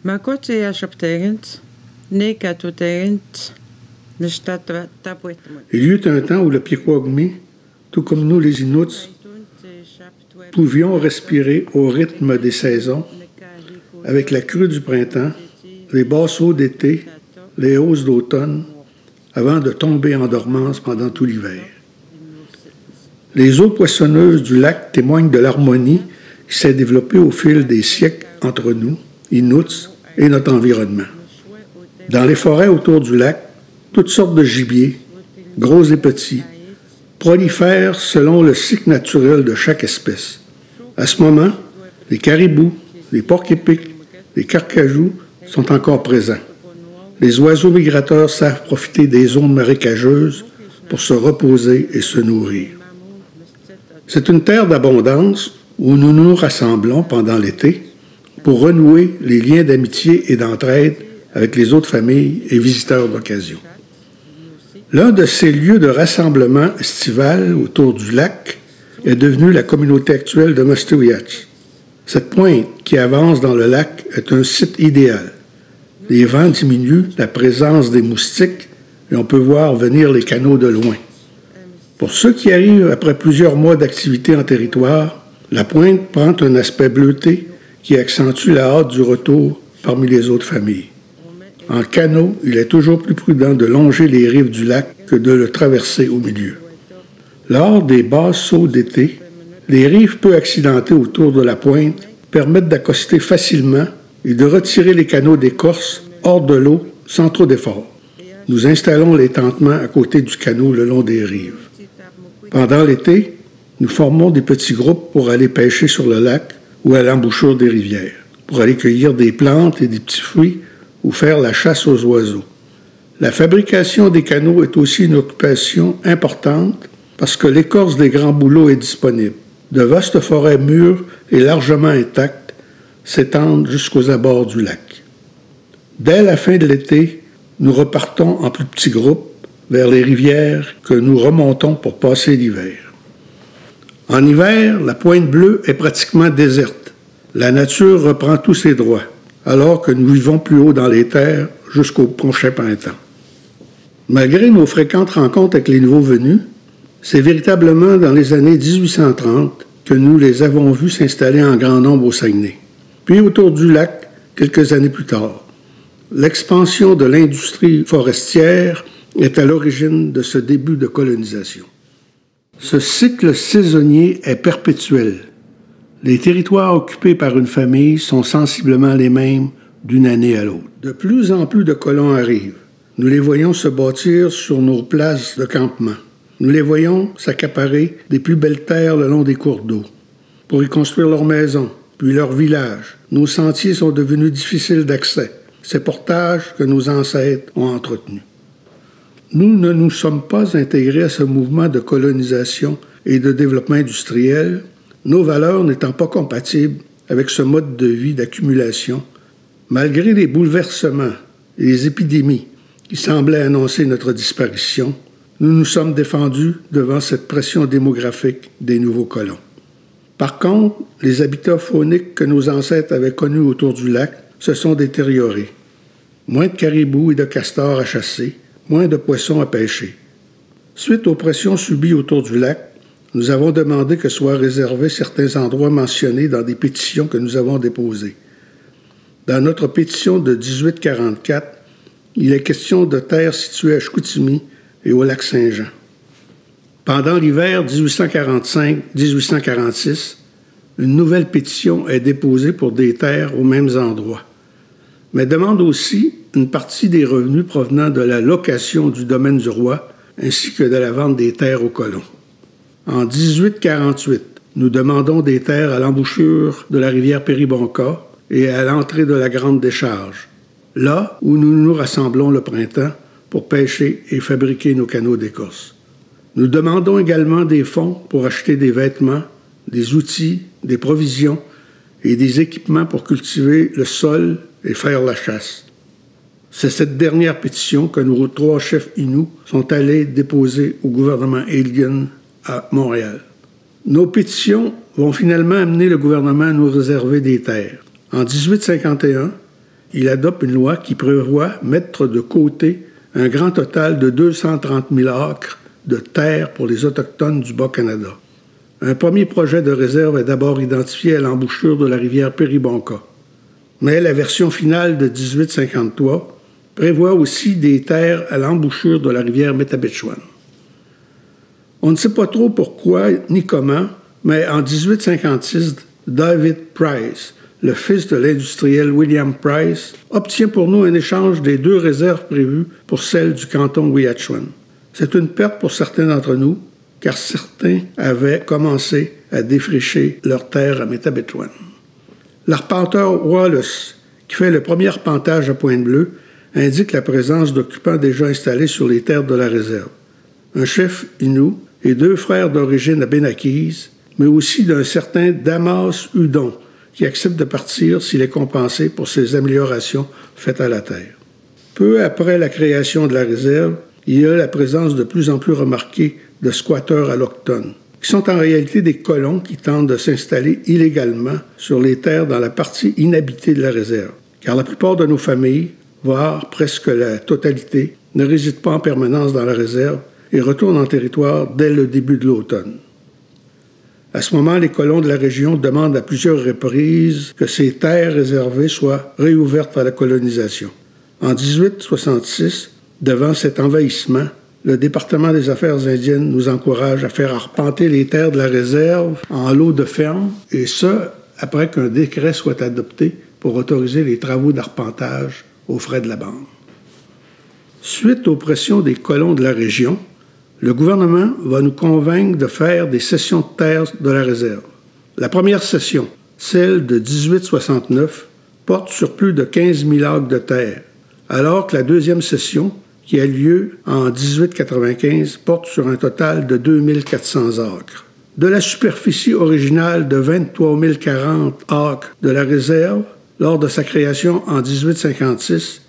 Maar kort is op terrent, nee, qu'à terrent, de stad tapuet. Il y eut un temps où le Pikwagmi, tout comme nous les Inuits, pouvions respirer au rythme des saisons, avec la crue du printemps, les basses eaux d'été, les hausses d'automne, avant de tomber en dormance pendant tout l'hiver. Les eaux poissonneuses du lac témoignent de l'harmonie qui s'est développée au fil des siècles entre nous, Inuits, et notre environnement. Dans les forêts autour du lac, toutes sortes de gibiers, gros et petits, prolifèrent selon le cycle naturel de chaque espèce. À ce moment, les caribous, les porcs-épics, les carcajous sont encore présents. Les oiseaux migrateurs savent profiter des zones marécageuses pour se reposer et se nourrir. C'est une terre d'abondance où nous nous rassemblons pendant l'été pour renouer les liens d'amitié et d'entraide avec les autres familles et visiteurs d'occasion. L'un de ces lieux de rassemblement estival autour du lac est devenu la communauté actuelle de Mostowiyatch. Cette pointe qui avance dans le lac est un site idéal. Les vents diminuent la présence des moustiques et on peut voir venir les canaux de loin. Pour ceux qui arrivent après plusieurs mois d'activité en territoire, la pointe prend un aspect bleuté qui accentue la hâte du retour parmi les autres familles. En canot, il est toujours plus prudent de longer les rives du lac que de le traverser au milieu. Lors des basses eaux d'été, les rives peu accidentées autour de la pointe permettent d'accoster facilement et de retirer les canots d'écorce hors de l'eau sans trop d'efforts. Nous installons les tentements à côté du canot le long des rives. Pendant l'été, nous formons des petits groupes pour aller pêcher sur le lac ou à l'embouchure des rivières, pour aller cueillir des plantes et des petits fruits ou faire la chasse aux oiseaux. La fabrication des canots est aussi une occupation importante parce que l'écorce des grands bouleaux est disponible. De vastes forêts mûres et largement intactes s'étendent jusqu'aux abords du lac. Dès la fin de l'été, nous repartons en plus petits groupes vers les rivières que nous remontons pour passer l'hiver. En hiver, la Pointe Bleue est pratiquement déserte. La nature reprend tous ses droits, alors que nous vivons plus haut dans les terres jusqu'au prochain printemps. Malgré nos fréquentes rencontres avec les nouveaux venus, c'est véritablement dans les années 1830 que nous les avons vus s'installer en grand nombre au Saguenay. Puis autour du lac, quelques années plus tard. L'expansion de l'industrie forestière est à l'origine de ce début de colonisation. Ce cycle saisonnier est perpétuel. Les territoires occupés par une famille sont sensiblement les mêmes d'une année à l'autre. De plus en plus de colons arrivent. Nous les voyons se bâtir sur nos places de campement. Nous les voyons s'accaparer des plus belles terres le long des cours d'eau pour y construire leurs maisons, puis leurs villages. Nos sentiers sont devenus difficiles d'accès. Ces portages que nos ancêtres ont entretenus. Nous ne nous sommes pas intégrés à ce mouvement de colonisation et de développement industriel, nos valeurs n'étant pas compatibles avec ce mode de vie d'accumulation, malgré les bouleversements et les épidémies qui semblaient annoncer notre disparition. Nous nous sommes défendus devant cette pression démographique des nouveaux colons. Par contre, les habitats fauniques que nos ancêtres avaient connus autour du lac se sont détériorés. Moins de caribous et de castors à chasser, moins de poissons à pêcher. Suite aux pressions subies autour du lac, nous avons demandé que soient réservés certains endroits mentionnés dans des pétitions que nous avons déposées. Dans notre pétition de 1844, il est question de terres situées à Chicoutimi et au lac Saint-Jean. Pendant l'hiver 1845-1846, une nouvelle pétition est déposée pour des terres aux mêmes endroits, mais demande aussi une partie des revenus provenant de la location du domaine du roi ainsi que de la vente des terres aux colons. En 1848, nous demandons des terres à l'embouchure de la rivière Péribonka et à l'entrée de la Grande Décharge, là où nous nous rassemblons le printemps pour pêcher et fabriquer nos canots d'écorce. Nous demandons également des fonds pour acheter des vêtements, des outils, des provisions et des équipements pour cultiver le sol et faire la chasse. C'est cette dernière pétition que nos 3 chefs Inuits sont allés déposer au gouvernement alien à Montréal. Nos pétitions vont finalement amener le gouvernement à nous réserver des terres. En 1851, il adopte une loi qui prévoit mettre de côté un grand total de 230 000 acres de terre pour les Autochtones du Bas-Canada. Un premier projet de réserve est d'abord identifié à l'embouchure de la rivière Péribonka. Mais la version finale de 1853 prévoit aussi des terres à l'embouchure de la rivière Métabetchouan. On ne sait pas trop pourquoi ni comment, mais en 1856, David Price, le fils de l'industriel William Price, obtient pour nous un échange des 2 réserves prévues pour celle du canton Weyatchouan. C'est une perte pour certains d'entre nous, car certains avaient commencé à défricher leurs terres à Métabetchouan. L'arpenteur Wallace, qui fait le premier arpentage à Pointe-Bleue, indique la présence d'occupants déjà installés sur les terres de la réserve. Un chef Innu et 2 frères d'origine abénaquise, mais aussi d'un certain Damas Hudon, qui accepte de partir s'il est compensé pour ses améliorations faites à la terre. Peu après la création de la réserve, il y a la présence de plus en plus remarquée de squatteurs allochtones, qui sont en réalité des colons qui tentent de s'installer illégalement sur les terres dans la partie inhabitée de la réserve, car la plupart de nos familles, voire presque la totalité, ne résident pas en permanence dans la réserve et retournent en territoire dès le début de l'automne. À ce moment, les colons de la région demandent à plusieurs reprises que ces terres réservées soient réouvertes à la colonisation. En 1866, devant cet envahissement, le département des Affaires indiennes nous encourage à faire arpenter les terres de la réserve en lot de ferme, et ce, après qu'un décret soit adopté pour autoriser les travaux d'arpentage aux frais de la bande. Suite aux pressions des colons de la région, le gouvernement va nous convaincre de faire des cessions de terres de la réserve. La première cession, celle de 1869, porte sur plus de 15 000 acres de terre, alors que la deuxième cession, qui a lieu en 1895, porte sur un total de 2 400 acres. De la superficie originale de 23 040 acres de la réserve, lors de sa création en 1856,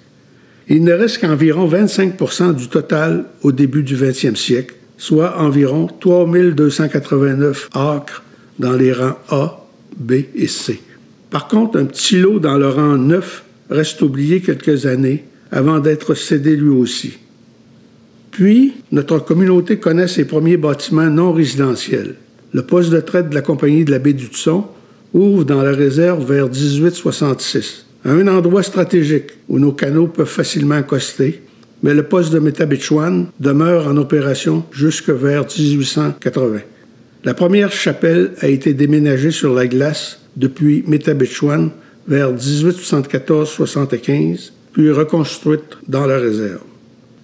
il ne reste qu'environ 25 % du total au début du 20e siècle, soit environ 3 289 acres dans les rangs A, B et C. Par contre, un petit lot dans le rang 9 reste oublié quelques années avant d'être cédé lui aussi. Puis, notre communauté connaît ses premiers bâtiments non résidentiels. Le poste de traite de la Compagnie de la baie d'Hudson ouvre dans la réserve vers 1866, à un endroit stratégique où nos canaux peuvent facilement accoster, mais le poste de Métabetchouan demeure en opération jusque vers 1880. La première chapelle a été déménagée sur la glace depuis Métabetchouan vers 1874-75, puis reconstruite dans la réserve.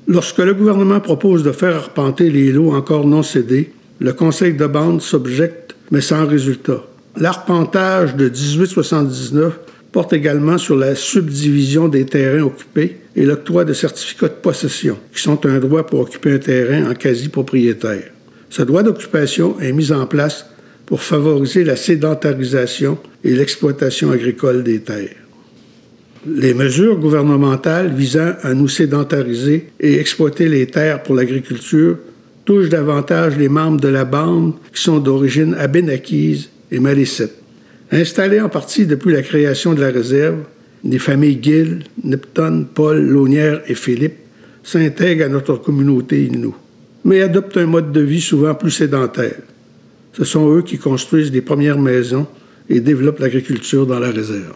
Lorsque le gouvernement propose de faire arpenter les lots encore non cédés, le conseil de bande s'objecte, mais sans résultat. L'arpentage de 1879 porte également sur la subdivision des terrains occupés et l'octroi de certificats de possession, qui sont un droit pour occuper un terrain en quasi-propriétaire. Ce droit d'occupation est mis en place pour favoriser la sédentarisation et l'exploitation agricole des terres. Les mesures gouvernementales visant à nous sédentariser et exploiter les terres pour l'agriculture touchent davantage les membres de la bande qui sont d'origine abénaquise et malécite. Installés en partie depuis la création de la réserve, les familles Gill, Nipton, Paul, Launière et Philippe s'intègrent à notre communauté Innu, mais adoptent un mode de vie souvent plus sédentaire. Ce sont eux qui construisent les premières maisons et développent l'agriculture dans la réserve.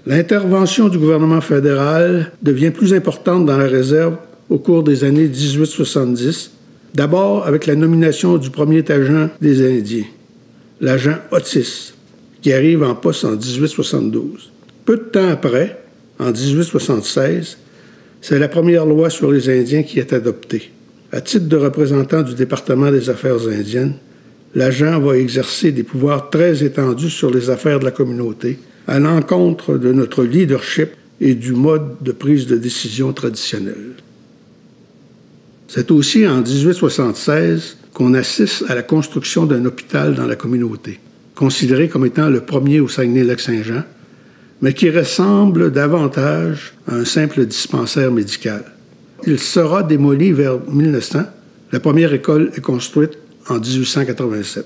L'intervention du gouvernement fédéral devient plus importante dans la réserve au cours des années 1870, d'abord avec la nomination du premier agent des Indiens, l'agent Otis, qui arrive en poste en 1872. Peu de temps après, en 1876, c'est la première loi sur les Indiens qui est adoptée. À titre de représentant du département des Affaires indiennes, l'agent va exercer des pouvoirs très étendus sur les affaires de la communauté, à l'encontre de notre leadership et du mode de prise de décision traditionnel. C'est aussi en 1876 qu'on assiste à la construction d'un hôpital dans la communauté, considéré comme étant le premier au Saguenay-Lac-Saint-Jean, mais qui ressemble davantage à un simple dispensaire médical. Il sera démoli vers 1900. La première école est construite en 1887.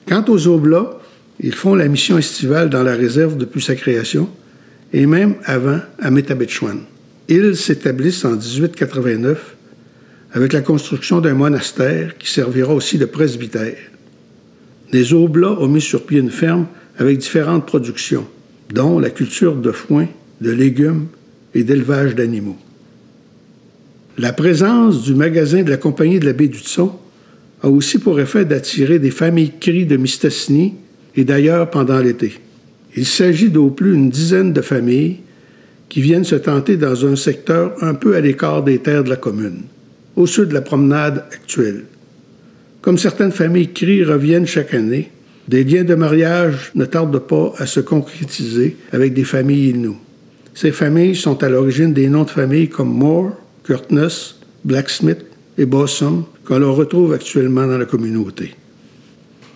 Quant aux Oblats, ils font la mission estivale dans la réserve depuis sa création, et même avant à Métabetchouan. Ils s'établissent en 1889 avec la construction d'un monastère qui servira aussi de presbytère. Les Oblats ont mis sur pied une ferme avec différentes productions, dont la culture de foin, de légumes et d'élevage d'animaux. La présence du magasin de la Compagnie de la baie d'Hudson a aussi pour effet d'attirer des familles cris de Mistassini et d'ailleurs pendant l'été. Il s'agit d'au plus une dizaine de familles qui viennent se tenter dans un secteur un peu à l'écart des terres de la commune, au sud de la promenade actuelle. Comme certaines familles cris reviennent chaque année, des liens de mariage ne tardent pas à se concrétiser avec des familles Innu. Ces familles sont à l'origine des noms de familles comme Moore, Curtness, Blacksmith et Bossum qu'on leur retrouve actuellement dans la communauté.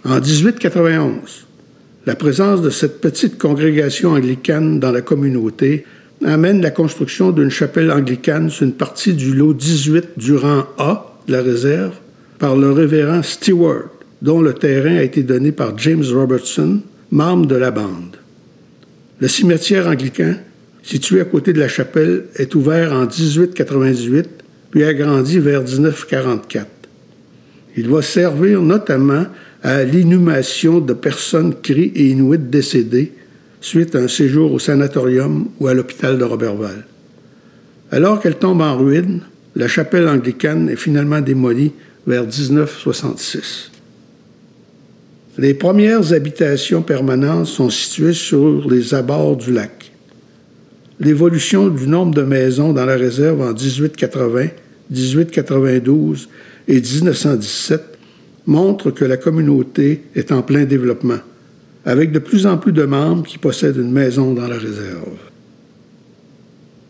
En 1891, la présence de cette petite congrégation anglicane dans la communauté amène la construction d'une chapelle anglicane sur une partie du lot 18 du rang A de la réserve par le révérend Stewart, dont le terrain a été donné par James Robertson, membre de la bande. Le cimetière anglican, situé à côté de la chapelle, est ouvert en 1898 puis agrandi vers 1944. Il va servir notamment à l'inhumation de personnes cris et inuits décédées suite à un séjour au sanatorium ou à l'hôpital de Roberval. Alors qu'elle tombe en ruine, la chapelle anglicane est finalement démolie vers 1966. Les premières habitations permanentes sont situées sur les abords du lac. L'évolution du nombre de maisons dans la réserve en 1880, 1892 et 1917 montre que la communauté est en plein développement, avec de plus en plus de membres qui possèdent une maison dans la réserve.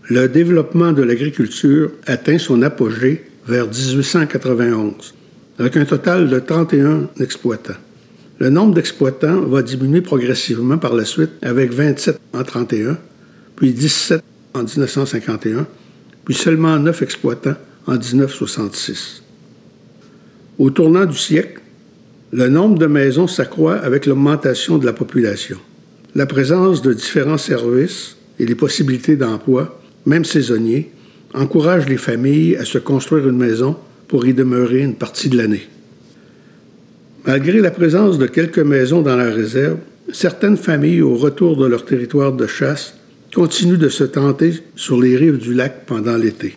Le développement de l'agriculture atteint son apogée vers 1891, avec un total de 31 exploitants. Le nombre d'exploitants va diminuer progressivement par la suite, avec 27 en 1931, puis 17 en 1951, puis seulement 9 exploitants en 1966. Au tournant du siècle, le nombre de maisons s'accroît avec l'augmentation de la population. La présence de différents services et les possibilités d'emploi, même saisonniers, encouragent les familles à se construire une maison pour y demeurer une partie de l'année. Malgré la présence de quelques maisons dans la réserve, certaines familles, au retour de leur territoire de chasse, continuent de se tenter sur les rives du lac pendant l'été.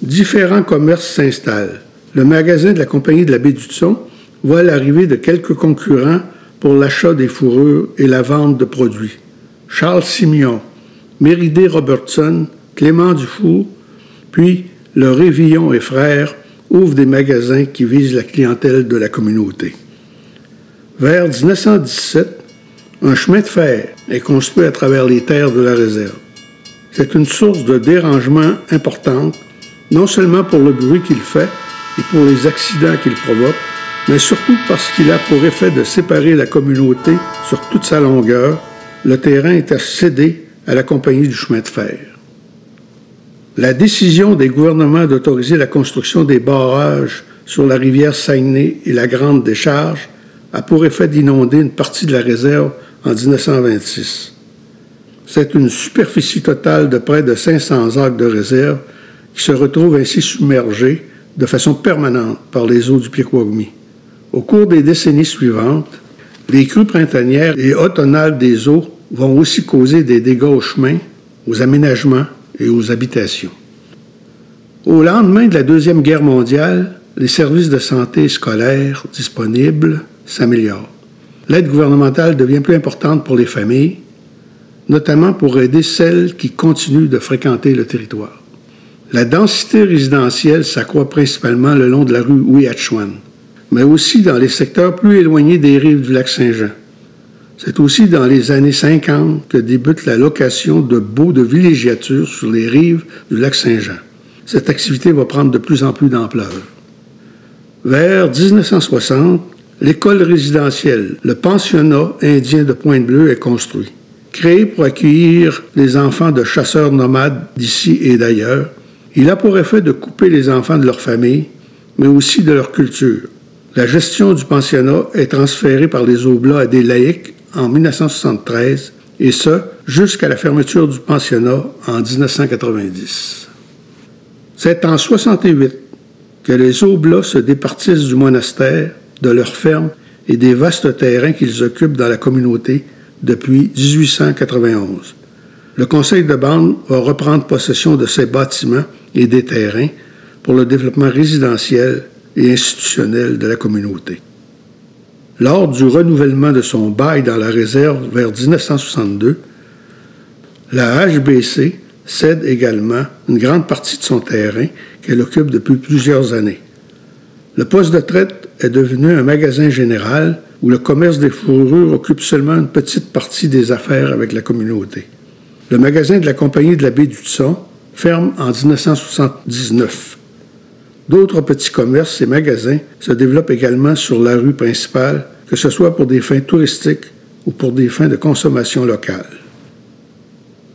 Différents commerces s'installent. Le magasin de la Compagnie de la baie d'Hudson voit l'arrivée de quelques concurrents pour l'achat des fourrures et la vente de produits. Charles Simeon, Méridée Robertson, Clément Dufour, puis le Révillon et Frères ouvrent des magasins qui visent la clientèle de la communauté. Vers 1917, un chemin de fer est construit à travers les terres de la réserve. C'est une source de dérangement importante, non seulement pour le bruit qu'il fait et pour les accidents qu'il provoque, mais surtout parce qu'il a pour effet de séparer la communauté sur toute sa longueur. Le terrain est cédé à la Compagnie du chemin de fer. La décision des gouvernements d'autoriser la construction des barrages sur la rivière Saguenay et la Grande Décharge a pour effet d'inonder une partie de la réserve en 1926. C'est une superficie totale de près de 500 acres de réserve qui se retrouve ainsi submergée de façon permanente par les eaux du Piquagumee. Au cours des décennies suivantes, les crues printanières et automnales des eaux vont aussi causer des dégâts aux chemins, aux aménagements et aux habitations. Au lendemain de la Deuxième Guerre mondiale, les services de santé scolaires disponibles s'améliorent. L'aide gouvernementale devient plus importante pour les familles, notamment pour aider celles qui continuent de fréquenter le territoire. La densité résidentielle s'accroît principalement le long de la rue Ouiachuan, mais aussi dans les secteurs plus éloignés des rives du lac Saint-Jean. C'est aussi dans les années 50 que débute la location de baux de villégiature sur les rives du lac Saint-Jean. Cette activité va prendre de plus en plus d'ampleur. Vers 1960, l'école résidentielle, le pensionnat indien de Pointe-Bleue est construit. Créé pour accueillir les enfants de chasseurs nomades d'ici et d'ailleurs, il a pour effet de couper les enfants de leur famille, mais aussi de leur culture. La gestion du pensionnat est transférée par les Oblats à des laïcs en 1973 et ce, jusqu'à la fermeture du pensionnat en 1990. C'est en 68 que les Oblats se départissent du monastère, de leurs fermes et des vastes terrains qu'ils occupent dans la communauté depuis 1891. Le conseil de bande va reprendre possession de ces bâtiments et des terrains pour le développement résidentiel et institutionnel de la communauté. Lors du renouvellement de son bail dans la réserve vers 1962, la HBC cède également une grande partie de son terrain qu'elle occupe depuis plusieurs années. Le poste de traite est devenu un magasin général où le commerce des fourrures occupe seulement une petite partie des affaires avec la communauté. Le magasin de la Compagnie de la baie d'Hudson ferme en 1979. D'autres petits commerces et magasins se développent également sur la rue principale, que ce soit pour des fins touristiques ou pour des fins de consommation locale.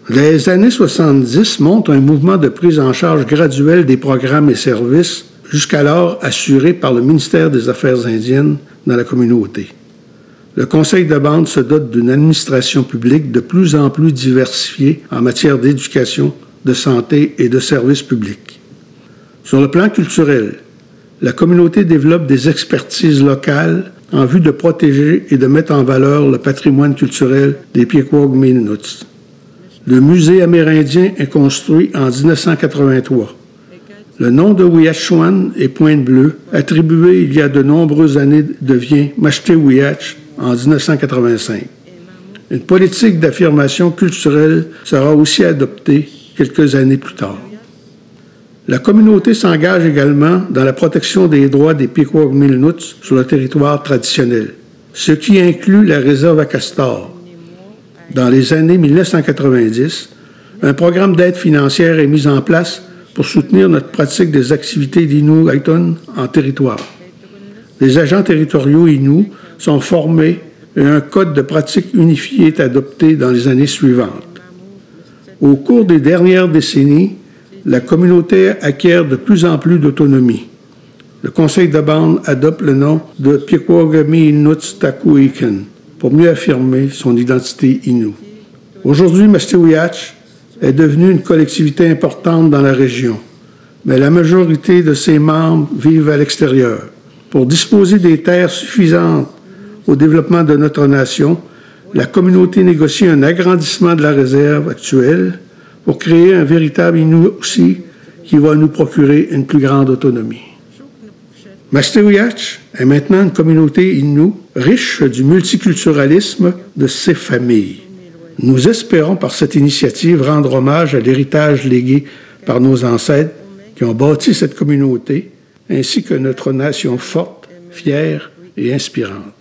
Les années 70 montrent un mouvement de prise en charge graduelle des programmes et services jusqu'alors assurés par le ministère des Affaires indiennes dans la communauté. Le conseil de bande se dote d'une administration publique de plus en plus diversifiée en matière d'éducation, de santé et de services publics. Sur le plan culturel, la communauté développe des expertises locales en vue de protéger et de mettre en valeur le patrimoine culturel des Pequot-Minuts. Le musée amérindien est construit en 1983. Le nom de Ouiachiouane et Pointe-Bleue, attribué il y a de nombreuses années, devient Mashtewiyatch en 1985. Une politique d'affirmation culturelle sera aussi adoptée quelques années plus tard. La communauté s'engage également dans la protection des droits des Pequot-Minuts sur le territoire traditionnel, ce qui inclut la réserve à Castor. Dans les années 1990, un programme d'aide financière est mis en place pour soutenir notre pratique des activités d'Inuit en territoire. Les agents territoriaux Inuits sont formés et un code de pratique unifié est adopté dans les années suivantes. Au cours des dernières décennies, la communauté acquiert de plus en plus d'autonomie. Le conseil de bande adopte le nom de Pequot-Minuts Takuiken pour mieux affirmer son identité Innu. Aujourd'hui, Mashtewiyatch est devenue une collectivité importante dans la région, mais la majorité de ses membres vivent à l'extérieur. Pour disposer des terres suffisantes au développement de notre nation, la communauté négocie un agrandissement de la réserve actuelle pour créer un véritable Innu aussi qui va nous procurer une plus grande autonomie. Mashtewiyatch est maintenant une communauté Innu riche du multiculturalisme de ses familles. Nous espérons par cette initiative rendre hommage à l'héritage légué par nos ancêtres qui ont bâti cette communauté, ainsi que notre nation forte, fière et inspirante.